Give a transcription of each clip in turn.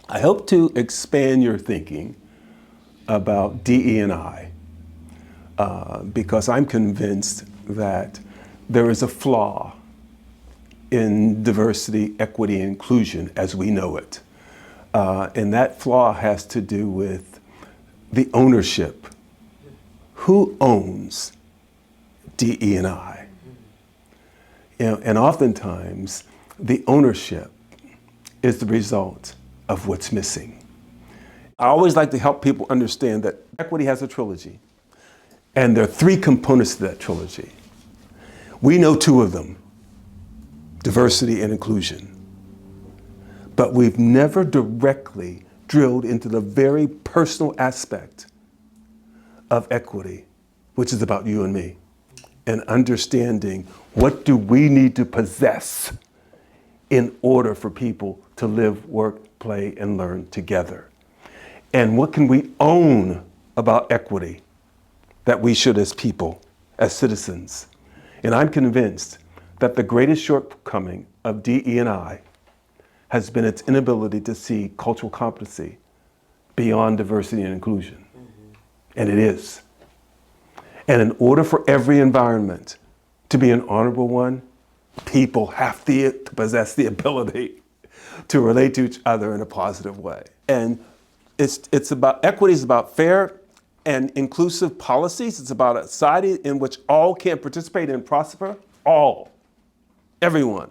I hope to expand your thinking about DE&I because I'm convinced that there is a flaw in diversity, equity, and inclusion as we know it. And that flaw has to do with the ownership. Who owns DE&I? And oftentimes, the ownership is the result of what's missing. I always like to help people understand that equity has a trilogy, and there are three components to that trilogy. We know two of them, diversity and inclusion. But we've never directly drilled into the very personal aspect of equity, which is about you and me, and understanding what do we need to possess in order for people to live, work, play, and learn together. And what can we own about equity that we should as people, as citizens? And I'm convinced that the greatest shortcoming of DE&I has been its inability to see cultural competency beyond diversity and inclusion. And it is. And in order for every environment to be an honorable one, people have to possess the ability to relate to each other in a positive way. And it's about, equity is about fair and inclusive policies. It's about a society in which all can participate and prosper, all, everyone.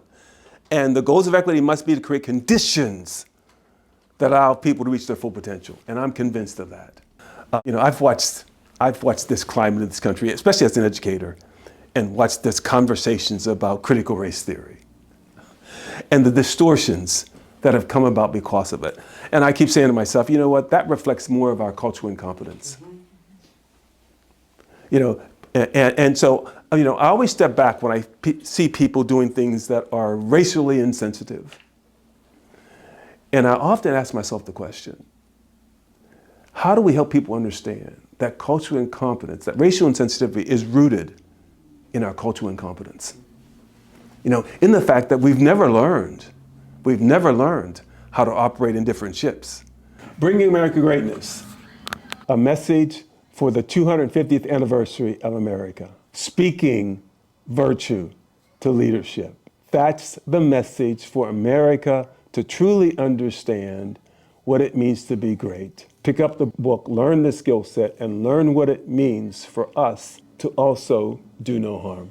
And the goals of equity must be to create conditions that allow people to reach their full potential. And I'm convinced of that. I've watched this climate in this country, especially as an educator, and watched this conversations about critical race theory and the distortions that have come about because of it. And I keep saying to myself, you know what, that reflects more of our cultural incompetence. And so, I always step back when I see people doing things that are racially insensitive. And I often ask myself the question, how do we help people understand that cultural incompetence, that racial insensitivity is rooted in our cultural incompetence? In the fact that we've never learned how to operate in different ships. Bringing America Greatness, a message for the 250th anniversary of America. Speaking virtue to leadership. That's the message for America to truly understand what it means to be great. Pick up the book, learn the skill set, and learn what it means for us to also do no harm.